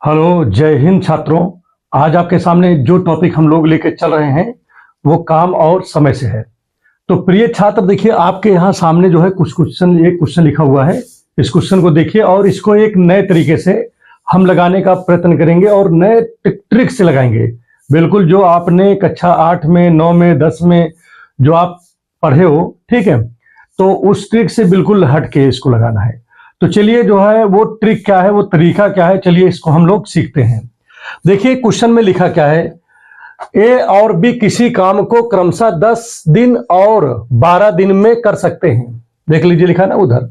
Hello, जय हिंद छात्रों। आज आपके सामने जो टॉपिक हम लोग लेके चल रहे हैं वो काम और समय से है। तो प्रिय छात्र, देखिए आपके यहाँ सामने जो है एक क्वेश्चन लिखा हुआ है। इस क्वेश्चन को देखिए और इसको एक नए तरीके से हम लगाने का प्रयत्न करेंगे और नए ट्रिक से लगाएंगे। बिल्कुल जो आपने कक्षा 8 में, 9 में, 10 में जो आप पढ़े हो, ठीक है, तो उस ट्रिक से बिल्कुल हट के इसको लगाना है। तो चलिए जो है वो ट्रिक क्या है, वो तरीका क्या है, चलिए इसको हम लोग सीखते हैं। देखिए क्वेश्चन में लिखा क्या है, ए और बी किसी काम को क्रमशः 10 दिन और 12 दिन में कर सकते हैं। देख लीजिए लिखा ना उधर,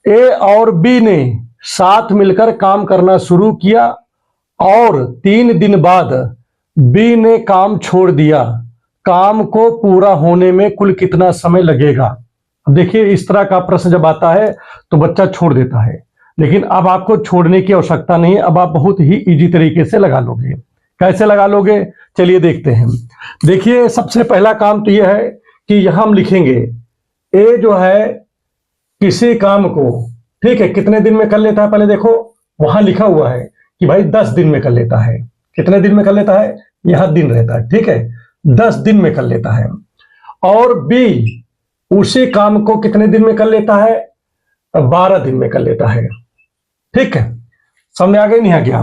ए और बी ने साथ मिलकर काम करना शुरू किया और 3 दिन बाद बी ने काम छोड़ दिया। काम को पूरा होने में कुल कितना समय लगेगा? अब देखिए इस तरह का प्रश्न जब आता है तो बच्चा छोड़ देता है, लेकिन अब आपको छोड़ने की आवश्यकता नहीं है। अब आप बहुत ही इजी तरीके से लगा लोगे। कैसे लगा लोगे, चलिए देखते हैं। देखिए सबसे पहला काम तो यह है कि यहां हम लिखेंगे ए जो है किसी काम को, ठीक है, कितने दिन में कर लेता है। पहले देखो वहां लिखा हुआ है कि भाई 10 दिन में कर लेता है। कितने दिन में कर लेता है, यहां दिन रहता है, ठीक है, 10 दिन में कर लेता है। और बी उसी काम को कितने दिन में कर लेता है, 12 दिन में कर लेता है। ठीक है, समझ आ गया नहीं आ गया?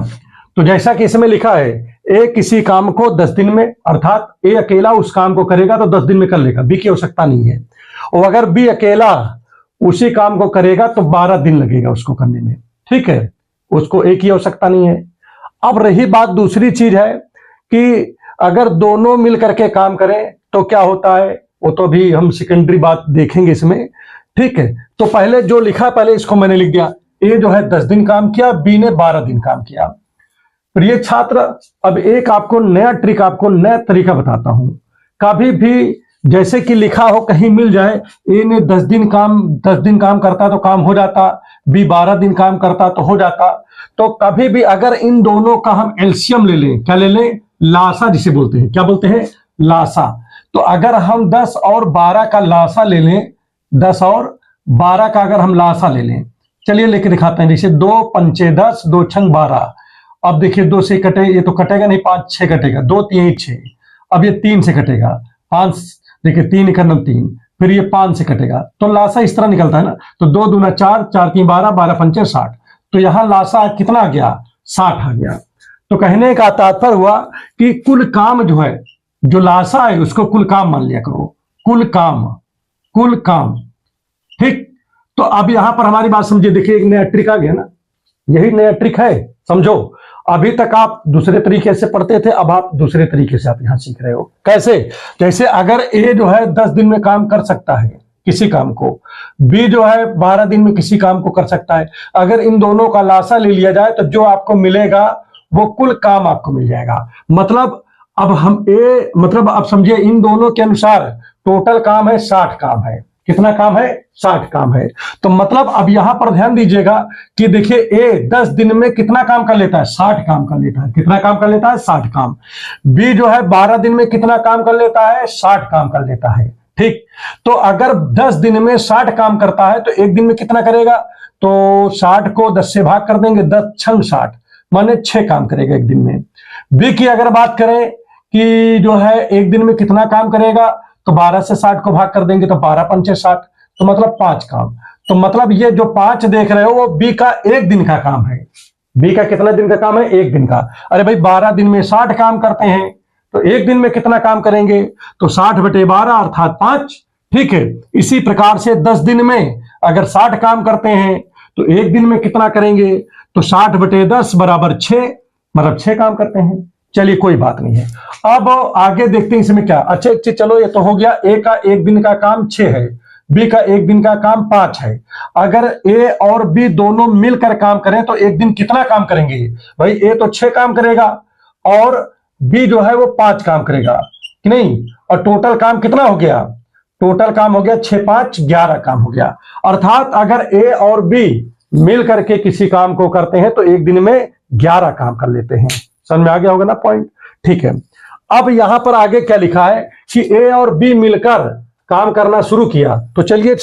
तो जैसा कि इसमें लिखा है, ए किसी काम को 10 दिन में, अर्थात ए अकेला उस काम को करेगा तो 10 दिन में कर लेगा, बी की आवश्यकता नहीं है। और अगर बी अकेला उसी काम को करेगा तो 12 दिन लगेगा उसको करने में, ठीक है, उसको ए की आवश्यकता नहीं है। अब रही बात दूसरी चीज है कि अगर दोनों मिल करके काम करें तो क्या होता है, वो तो भी हम सेकेंडरी बात देखेंगे इसमें, ठीक है। तो पहले जो लिखा पहले इसको मैंने लिख दिया, ए जो है 10 दिन काम किया, बी ने 12 दिन काम किया। प्रिय छात्र, अब एक आपको नया ट्रिक, आपको नया तरीका बताता हूं। कभी भी जैसे कि लिखा हो कहीं मिल जाए, ए ने 10 दिन काम करता तो काम हो जाता, बी 12 दिन काम करता तो हो जाता। तो कभी भी अगर इन दोनों का हम एलसीएम ले लें, क्या ले लें, लासा जिसे बोलते हैं, क्या बोलते हैं, लासा। तो अगर हम 10 और 12 का लासा ले लें, 10 और 12 का अगर हम लासा ले लें, चलिए लेके दिखाते हैं। जैसे 2 पंचे 10, 2 छंग 12। अब देखिए 2 से कटे, ये तो कटेगा नहीं, 5 6 कटेगा, 2 3 6। अब ये 3 से कटेगा, 5, देखिए 3 का 3, फिर ये 5 से कटेगा। तो लासा इस तरह निकलता है ना। तो 2 दूना 4, 4 3 12, 12 पंचे 60। तो यहां लासा कितना आ गया, 60 आ गया। तो कहने का तात्पर्य हुआ कि कुल काम जो है, जो लासा है उसको कुल काम मान लिया करो, कुल काम, ठीक। तो अब यहां पर हमारी बात समझिए, देखिए एक नया ट्रिक आ गया ना, यही नया ट्रिक है, समझो। अभी तक आप दूसरे तरीके से पढ़ते थे, अब आप दूसरे तरीके से आप यहां सीख रहे हो। कैसे, जैसे अगर ए जो है 10 दिन में काम कर सकता है किसी काम को, बी जो है 12 दिन में किसी काम को कर सकता है, अगर इन दोनों का लासा ले लिया जाए तो जो आपको मिलेगा वो कुल काम आपको मिल जाएगा। मतलब अब हम मतलब आप समझिए, इन दोनों के अनुसार टोटल काम है 60 काम है। कितना काम है, 60 काम है। तो मतलब अब यहां पर ध्यान दीजिएगा कि देखिए ए 10 दिन में कितना काम कर लेता है, 60 काम कर लेता है। कितना काम कर लेता है, 60 काम। बी जो है 12 दिन में कितना काम कर लेता है, 60 काम कर लेता है, ठीक। तो अगर 10 दिन में 60 काम करता है तो एक दिन में कितना करेगा, तो 60 को 10 से भाग कर देंगे, 10 छंग 60, माने 6 काम करेगा एक दिन में। बी की अगर बात करें कि जो है एक दिन में कितना काम करेगा, तो 12 से 60 को भाग कर देंगे तो 12 पंचे 60, तो मतलब 5 काम। तो मतलब ये जो 5 देख रहे हो वो बी का एक दिन का काम है। बी का कितना दिन का काम है, एक दिन का। अरे भाई 12 दिन में 60 काम करते हैं तो एक दिन में कितना काम करेंगे, तो 60/12 अर्थात 5, ठीक है। इसी प्रकार से 10 दिन में अगर 60 काम करते हैं तो एक दिन में कितना करेंगे, तो 60/10 बराबर 6, मतलब 6 काम करते हैं। चलिए कोई बात नहीं है। अब आगे देखते हैं इसमें क्या। अच्छा चलो, ये तो हो गया, ए का एक दिन का काम 6 है, बी का एक दिन का काम 5 है। अगर ए और बी दोनों मिलकर काम करें तो एक दिन कितना काम करेंगे, भाई ए तो 6 काम करेगा और बी जो है वो 5 काम करेगा कि नहीं। और टोटल काम कितना हो गया, टोटल काम हो गया 6 5 11 काम हो गया। अर्थात अगर ए और बी मिल करके किसी काम को करते हैं तो एक दिन में 11 काम कर लेते हैं। समझ में आ गया होगा ना पॉइंट, ठीक है। अब यहां पर आगे क्या लिखा है कि ए और बी मिलकर काम करना शुरू किया। तो चलिए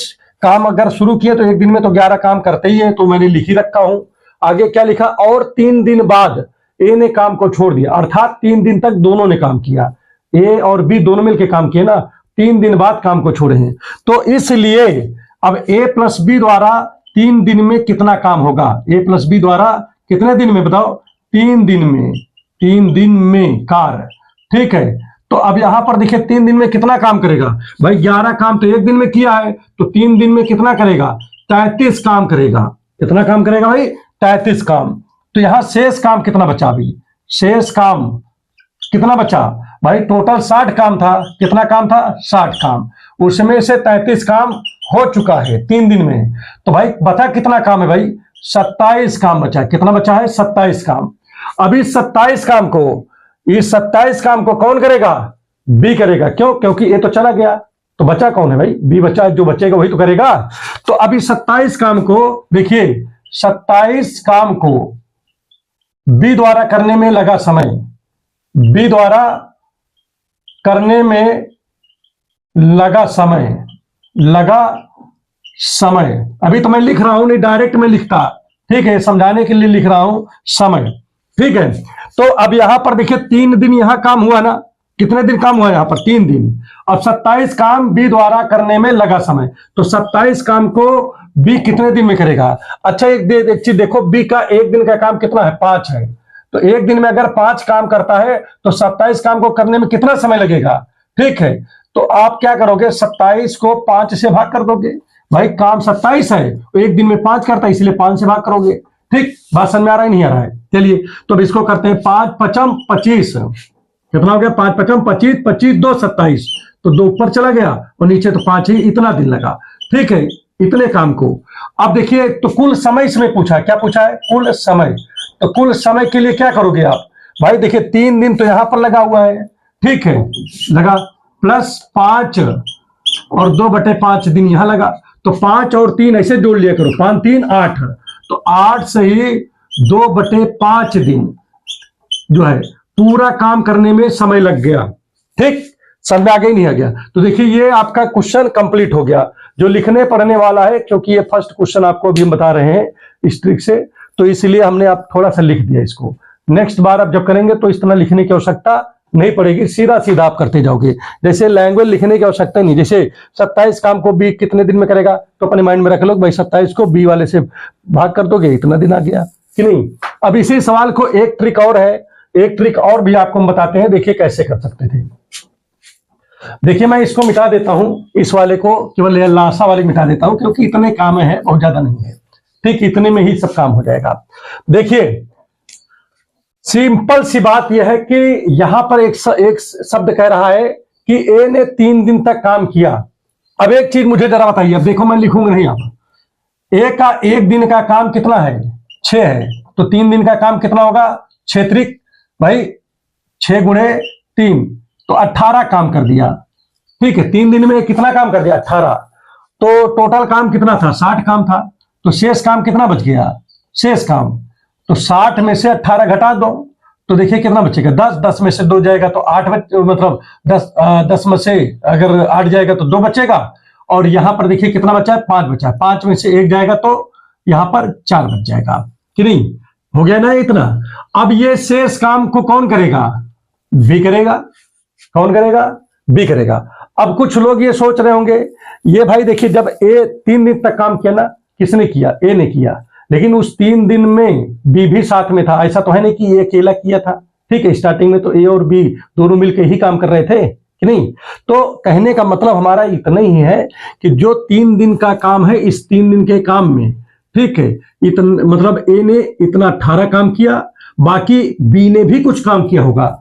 काम अगर शुरू किया तो एक दिन में तो 11 काम करते ही है, तो मैंने लिख ही रखा हूं। आगे क्या लिखा, और 3 दिन बाद ए ने काम को छोड़ दिया, अर्थात 3 दिन तक दोनों ने काम किया, ए और बी दोनों मिलकर काम किए ना, 3 दिन बाद काम को छोड़े हैं। तो इसलिए अब ए प्लस बी द्वारा 3 दिन में कितना काम होगा, ए प्लस बी द्वारा कितने दिन में बताओ, 3 दिन में, 3 दिन में कार्य, ठीक है। तो अब यहां पर देखिए 3 दिन में कितना काम करेगा भाई, 11 काम तो 1 दिन में किया है, तो 3 दिन में कितना करेगा, 33 काम करेगा। कितना काम करेगा भाई, 33 काम। तो यहां शेष काम कितना बचा, अभी शेष काम कितना बचा भाई, टोटल 60 काम था, कितना काम था, 60 काम, उसमें से 33 काम हो चुका है 3 दिन में। तो भाई बता कितना काम है भाई, 27 काम बचा। कितना बचा है, 27 काम। अभी 27 काम को, इस 27 काम को कौन करेगा, बी करेगा। क्यों, क्योंकि ये तो चला गया, तो बचा कौन है भाई, बी बचा, जो बचेगा वही तो करेगा। तो अभी 27 काम को देखिए, 27 काम को बी द्वारा करने में लगा समय, बी द्वारा करने में लगा समय, लगा समय। अभी तो मैं लिख रहा हूं, नहीं डायरेक्ट में लिखता, ठीक है, समझाने के लिए लिख रहा हूं समय, ठीक है। तो अब यहां पर देखिए 3 दिन यहां काम हुआ ना, कितने दिन काम हुआ यहां पर, 3 दिन। अब 27 काम बी द्वारा करने में लगा समय, तो 27 काम को बी कितने दिन में करेगा। अच्छा एक चीज देखो, बी का 1 दिन का काम कितना है, 5 है। तो 1 दिन में अगर 5 काम करता है तो 27 काम को करने में कितना समय लगेगा, ठीक है। तो आप क्या करोगे, 27 को 5 से भाग कर दोगे, भाई काम 27 है, 1 दिन में 5 करता है, इसलिए 5 से भाग करोगे। ठीक, बात समझ में आ रहा है, नहीं आ रहा है, चलिए तो अब इसको करते हैं। 5 पचम 25, कितना हो गया, 5 पचम 25, 25 2 27, तो 2 ऊपर चला गया और नीचे तो 5 ही, इतना दिन लगा, ठीक है, इतने काम को। अब देखिए तो कुल समय इसमें पूछा है, क्या पूछा है, कुल समय। तो कुल समय के लिए क्या करोगे आप भाई, देखिए 3 दिन तो यहां पर लगा हुआ है, ठीक है, लगा, प्लस 5 और 2/5 दिन यहां लगा, तो 5 और 3 ऐसे जोड़ लिया करो, 5 3 8, तो 8 से ही 2/5 दिन जो है पूरा काम करने में समय लग गया। ठीक, समझ में आ गया, नहीं आ गया। तो देखिए ये आपका क्वेश्चन कंप्लीट हो गया, जो लिखने पढ़ने वाला है, क्योंकि ये फर्स्ट क्वेश्चन आपको अभी हम बता रहे हैं इस ट्रिक से, तो इसलिए हमने आप थोड़ा सा लिख दिया इसको। नेक्स्ट बार आप जब करेंगे तो इस तरह लिखने की आवश्यकता नहीं पड़ेगी, सीधा सीधा आप करते जाओगे। जैसे लैंग्वेज लिखने की आवश्यकता नहीं, जैसे 27 काम को बी कितने दिन में करेगा, तो अपने माइंड में रख लो भाई 27 को बी वाले से भाग कर दोगे, इतना दिन आ गया कि नहीं। अब इसी सवाल को एक ट्रिक और है, एक ट्रिक और भी आपको हम बताते हैं, देखिए कैसे कर सकते थे। देखिए मैं इसको मिटा देता हूं, इस वाले को केवल लाशा वाले मिटा देता हूं, क्योंकि इतने काम है, बहुत ज्यादा नहीं है, ठीक, इतने में ही सब काम हो जाएगा। देखिए सिंपल सी बात यह है कि यहां पर एक शब्द कह रहा है कि ए ने 3 दिन तक काम किया। अब एक चीज मुझे जरा बताइए, अब देखो मैं लिखूंगा नहीं, आप ए का 1 दिन का काम कितना है, 6 है, तो 3 दिन का काम कितना होगा, 6 त्रिक भाई 6 गुणे 3, तो 18 काम कर दिया, ठीक है। 3 दिन में कितना काम कर दिया, 18, तो टोटल काम कितना था, 60 काम था, तो शेष काम कितना बच गया, शेष काम, तो 60 में से 18 घटा दो, तो देखिए कितना बचेगा, 10, 10 में से 2 जाएगा तो 8 मतलब 10 में से अगर 8 जाएगा तो 2 बचेगा, और यहां पर देखिए कितना बचा है, 5 बचा है, 5 में से 1 जाएगा तो यहां पर 4 बच जाएगा कि नहीं, हो गया ना इतना। अब ये शेष काम को कौन करेगा, बी करेगा, कौन करेगा, बी करेगा। अब कुछ लोग ये सोच रहे होंगे, ये भाई देखिए जब ए 3 दिन तक काम किया ना, किसने किया, ए ने किया, लेकिन उस 3 दिन में बी भी साथ में था, ऐसा तो है नहीं कि ये अकेला किया था, ठीक है। स्टार्टिंग में तो ए और बी दोनों मिलकर ही काम कर रहे थे कि नहीं। तो कहने का मतलब हमारा इतना ही है कि जो 3 दिन का काम है, इस 3 दिन के काम में, ठीक है, इतना मतलब ए ने इतना 18 काम किया, बाकी बी ने भी कुछ काम किया होगा,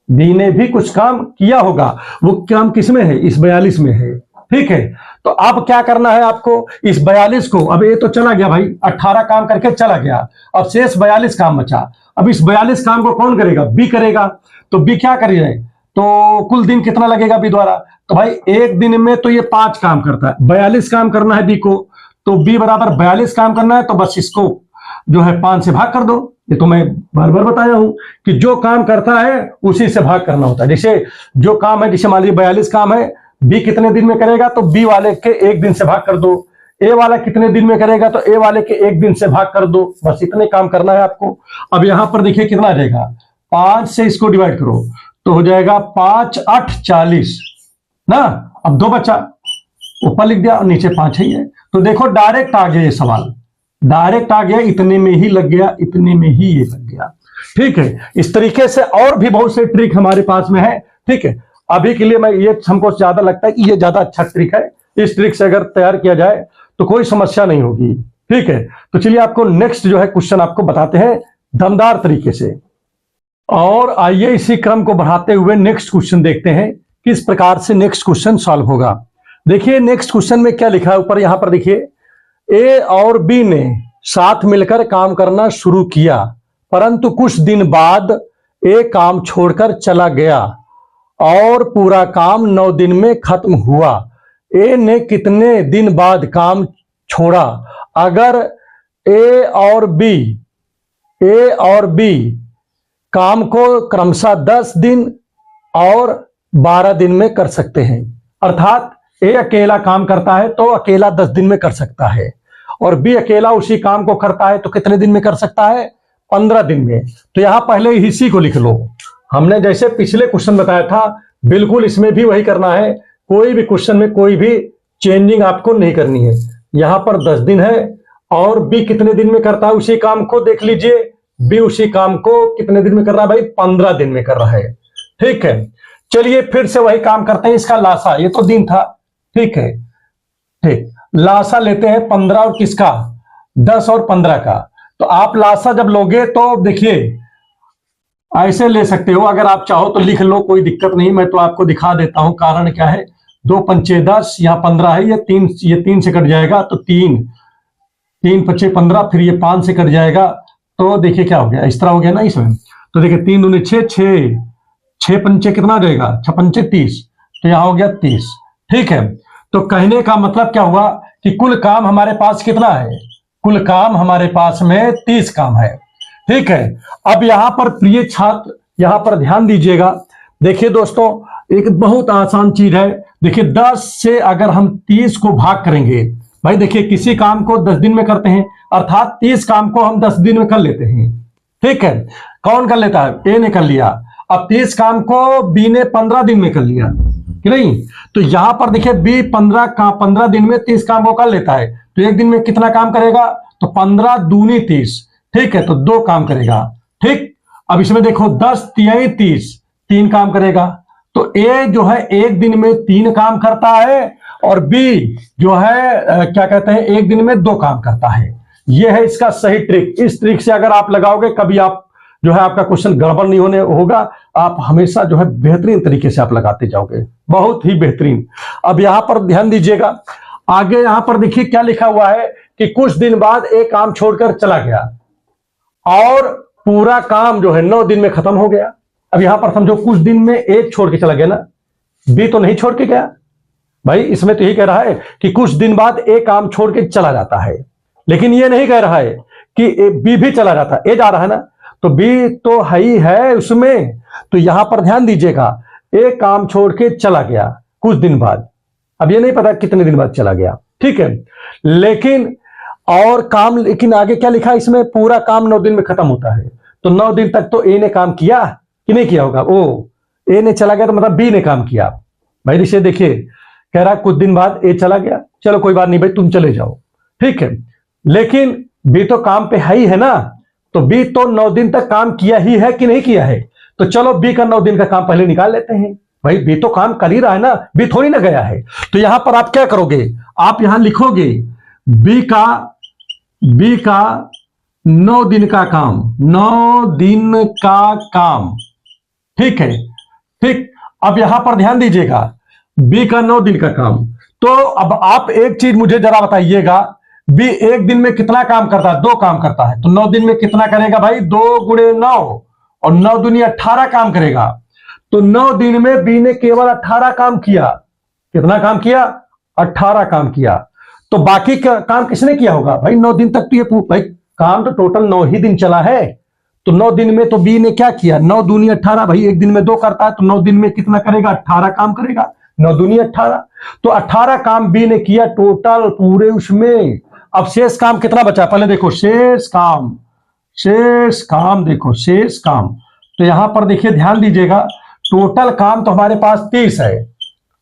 बी ने भी कुछ काम किया होगा, वो काम किसमें है, इस 42 में है, ठीक है। तो अब क्या करना है आपको, इस 42 को, अब ये तो चला गया भाई, 18 काम करके चला गया, अब शेष 42 काम बचा। अब इस 42 काम को कौन करेगा, बी करेगा। तो बी क्या करेगा, तो कुल दिन कितना लगेगा बी द्वारा, तो भाई 1 दिन में तो ये 5 काम करता है, 42 काम करना है बी को, तो बी बराबर 42 काम करना है, तो बस इसको जो है 5 से भाग कर दो। ये तो मैं बार बार बताया हूं कि जो काम करता है उसी से भाग करना होता है। जैसे जो काम है, जैसे मान लीजिए 42 काम है, बी कितने दिन में करेगा, तो बी वाले के 1 दिन से भाग कर दो, ए वाला कितने दिन में करेगा, तो ए वाले के एक दिन से भाग कर दो, बस इतने काम करना है आपको। अब यहां पर देखिए कितना आ जाएगा, 5 से इसको डिवाइड करो तो हो जाएगा 5 8 40 ना। अब 2 बचा, ऊपर लिख दिया और नीचे 5 ही है। तो देखो डायरेक्ट आ गया ये सवाल, डायरेक्ट आ गया, इतने में ही लग गया, इतने में ही ये लग गया। ठीक है, इस तरीके से और भी बहुत से ट्रिक हमारे पास में है। ठीक है, अभी के लिए मैं ये हमको ज्यादा लगता है कि ये ज्यादा अच्छा ट्रिक है। इस ट्रिक से अगर तैयार किया जाए तो कोई समस्या नहीं होगी। ठीक है, तो चलिए आपको नेक्स्ट जो है क्वेश्चन आपको बताते हैं दमदार तरीके से। और आइए इसी क्रम को बढ़ाते हुए नेक्स्ट क्वेश्चन देखते हैं किस प्रकार से नेक्स्ट क्वेश्चन सॉल्व होगा। देखिए नेक्स्ट क्वेश्चन में क्या लिखा है ऊपर, यहां पर देखिए, ए और बी ने साथ मिलकर काम करना शुरू किया, परंतु कुछ दिन बाद ए काम छोड़कर चला गया और पूरा काम 9 दिन में खत्म हुआ। ए ने कितने दिन बाद काम छोड़ा? अगर ए और बी काम को क्रमशः 10 दिन और 12 दिन में कर सकते हैं, अर्थात ए अकेला काम करता है तो अकेला 10 दिन में कर सकता है, और बी अकेला उसी काम को करता है तो कितने दिन में कर सकता है? 15 दिन में। तो यहां पहले इसी को लिख लो, हमने जैसे पिछले क्वेश्चन बताया था बिल्कुल इसमें भी वही करना है। कोई भी क्वेश्चन में कोई भी चेंजिंग आपको नहीं करनी है। यहां पर 10 दिन है और बी कितने दिन में करता है उसी काम को, देख लीजिए बी उसी काम को कितने दिन में कर रहा है भाई? 15 दिन में कर रहा है। ठीक है, चलिए फिर से वही काम करते हैं। इसका लासा, ये तो दिन था, ठीक है, ठीक, लासा लेते हैं 15 और किसका? 10 और 15 का। तो आप लासा जब लोगे तो देखिए ऐसे ले सकते हो, अगर आप चाहो तो लिख लो, कोई दिक्कत नहीं। मैं तो आपको दिखा देता हूं, कारण क्या है, 2 पंचे 10, यहां 15 है, ये 3 से कट जाएगा तो 3 पंचे 15, फिर ये 5 से कट जाएगा तो देखिए क्या हो गया, इस तरह हो गया ना इसमें। तो देखिए 3 दूनी 6, 6 पंचे कितना आ जाएगा? 6 पंचे 30, तो यहां हो गया 30। ठीक है, तो कहने का मतलब क्या हुआ कि कुल काम हमारे पास कितना है? कुल काम हमारे पास में 30 काम है। ठीक है, अब यहां पर प्रिय छात्र यहां पर ध्यान दीजिएगा। देखिए दोस्तों, एक बहुत आसान चीज है। देखिए 10 से अगर हम 30 को भाग करेंगे, भाई देखिए किसी काम को 10 दिन में करते हैं, अर्थात 30 काम को हम 10 दिन में कर लेते हैं। ठीक है, कौन कर लेता है? ए ने कर लिया। अब 30 काम को बी ने 15 दिन में कर लिया कि नहीं? तो यहां पर देखिए बी 15 दिन में 30 काम को कर लेता है, तो एक दिन में कितना काम करेगा? तो 15 दूनी 30, ठीक है, तो 2 काम करेगा। ठीक, अब इसमें देखो 10 तिहाई 30, 3 काम करेगा। तो ए जो है एक दिन में 3 काम करता है और बी जो है क्या कहते हैं, एक दिन में 2 काम करता है। यह है इसका सही ट्रिक। इस ट्रिक से अगर आप लगाओगे कभी आप जो है आपका क्वेश्चन गड़बड़ नहीं होने होगा, आप हमेशा जो है बेहतरीन तरीके से आप लगाते जाओगे, बहुत ही बेहतरीन। अब यहां पर ध्यान दीजिएगा, आगे यहां पर देखिए क्या लिखा हुआ है कि कुछ दिन बाद एक काम छोड़कर चला गया और पूरा काम जो है 9 दिन में खत्म हो गया। अब यहां पर समझो कुछ दिन में एक छोड़ के चला गया ना, बी तो नहीं छोड़ के गया भाई, इसमें तो यही कह रहा है कि कुछ दिन बाद एक काम छोड़ के चला जाता है, लेकिन ये नहीं कह रहा है कि बी भी चला जाता है। ए जा रहा है ना, तो बी तो है ही है उसमें। तो यहां पर ध्यान दीजिएगा, एक काम छोड़ के चला गया कुछ दिन बाद, अब ये नहीं पता कितने दिन बाद चला गया। ठीक है, लेकिन और काम, लेकिन आगे क्या लिखा है इसमें? पूरा काम 9 दिन में खत्म होता है। तो 9 दिन तक तो ए ने काम किया कि नहीं किया होगा? ओ ए ने चला गया तो मतलब बी ने काम किया। भाई ऋषि देखिए कह रहा कुछ दिन बाद ए चला गया, चलो कोई बात नहीं भाई तुम चले जाओ। ठीक है, लेकिन बी तो काम पे है ही है ना, तो बी तो 9 दिन तक काम किया ही है कि नहीं किया है? तो चलो बी का 9 दिन का काम पहले निकाल लेते हैं। भाई बी तो काम कर ही रहा है ना, बी थोड़ी ना गया है। तो यहां पर आप क्या करोगे? आप यहां लिखोगे बी का 9 दिन का काम, 9 दिन का काम। ठीक है, ठीक, अब यहां पर ध्यान दीजिएगा, बी का 9 दिन का काम। तो अब आप एक चीज मुझे जरा बताइएगा, बी एक दिन में कितना काम करता है? 2 काम करता है, तो 9 दिन में कितना करेगा भाई? 2 गुणे 9 और 9 दूनी 18 काम करेगा। तो 9 दिन में बी ने केवल 18 काम किया। कितना काम किया? 18 काम किया। तो बाकी का काम किसने किया होगा भाई? 9 दिन तक तो ये भाई काम तो टोटल 9 ही दिन चला है, तो 9 दिन में तो बी ने क्या किया? 9 दूनी 18, भाई एक दिन में 2 करता है, तो 9 दिन में कितना करेगा? 18 काम करेगा। 9 दूनी 18। तो 18 काम बी ने किया टोटल पूरे उसमें। अब शेष काम कितना बचा, पहले देखो शेष काम देखो शेष काम। तो यहां पर देखिए ध्यान दीजिएगा, टोटल काम तो हमारे पास 30 है,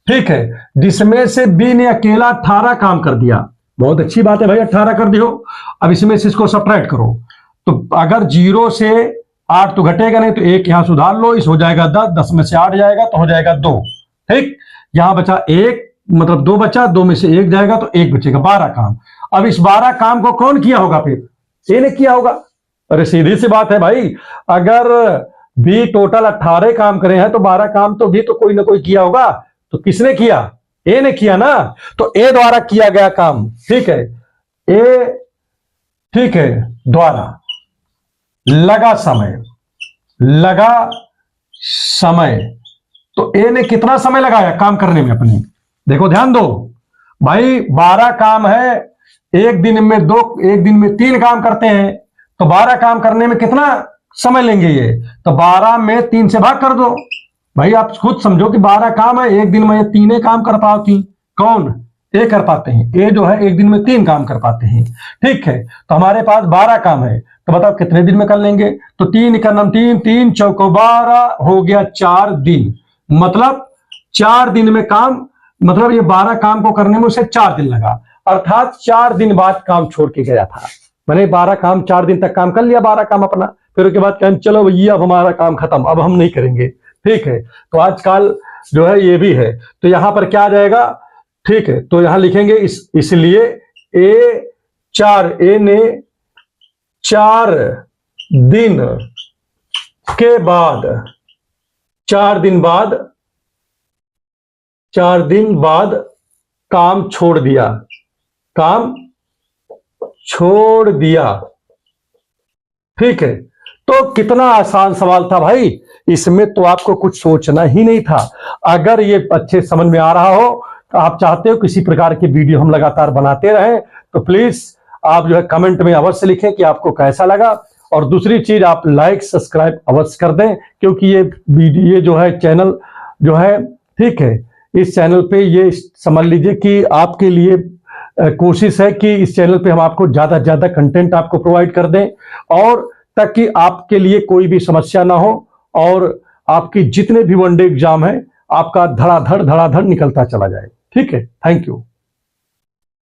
ठीक है, जिसमें से बी ने अकेला 18 काम कर दिया। बहुत अच्छी बात है भाई, 18 कर दियो। अब इसमें से इसको सब्ट्रैक्ट करो, तो अगर 0 से 8 तो घटेगा नहीं, तो 1 यहां सुधार लो, इस हो जाएगा 10, 10 में से 8 जाएगा तो हो जाएगा 2, ठीक। यहां बचा 1, मतलब 2 बचा, 2 में से 1 जाएगा तो 1 बचेगा, 12 काम। अब इस 12 काम को कौन किया होगा, फिर ए ने किया होगा। अरे सीधी सी बात है भाई, अगर बी टोटल 18 काम करे हैं तो 12 काम तो भी तो कोई ना कोई किया होगा। तो किसने किया, ए ने किया ना, तो ए द्वारा किया गया काम, ठीक है, ए, ठीक है, द्वारा लगा समय, तो ए ने कितना समय लगाया काम करने में अपने, देखो ध्यान दो भाई, 12 काम है, एक दिन में 2, एक दिन में 3 काम करते हैं, तो 12 काम करने में कितना समय लेंगे ये, तो 12 में 3 से भाग कर दो। भाई आप खुद समझो कि 12 काम है, एक दिन में ये 3 काम कर पाती, कौन, ए कर पाते हैं, ए जो है एक दिन में 3 काम कर पाते हैं, ठीक है। तो हमारे पास 12 काम है, तो बताओ कितने दिन में कर लेंगे, तो 3 का नाम 3, 3 चौको 12 हो गया 4 दिन, मतलब 4 दिन में काम, मतलब ये 12 काम को करने में उसे 4 दिन लगा, अर्थात 4 दिन बाद काम छोड़ के गया था। मैंने 12 काम 4 दिन तक काम कर लिया, 12 काम अपना, फिर उसके बाद कहें चलो भैया अब हमारा काम खत्म, अब हम नहीं करेंगे, ठीक है। तो आजकल जो है ये भी है, तो यहां पर क्या आ जाएगा, ठीक है, तो यहां लिखेंगे इसलिए ए ने 4 दिन के बाद 4 दिन बाद काम छोड़ दिया, ठीक है। तो कितना आसान सवाल था भाई, इसमें तो आपको कुछ सोचना ही नहीं था। अगर ये अच्छे समझ में आ रहा हो, तो आप चाहते हो किसी प्रकार की वीडियो हम लगातार बनाते रहें, तो प्लीज आप जो है कमेंट में अवश्य लिखें कि आपको कैसा लगा। और दूसरी चीज, आप लाइक सब्सक्राइब अवश्य कर दें, क्योंकि ये वीडियो जो है चैनल जो है, ठीक है, इस चैनल पे ये समझ लीजिए कि आपके लिए कोशिश है कि इस चैनल पे हम आपको ज्यादा से ज्यादा कंटेंट आपको प्रोवाइड कर दें, और ताकि आपके लिए कोई भी समस्या ना हो, और आपकी जितने भी वनडे एग्जाम है आपका धड़ाधड़ निकलता चला जाए, ठीक है। Thank you.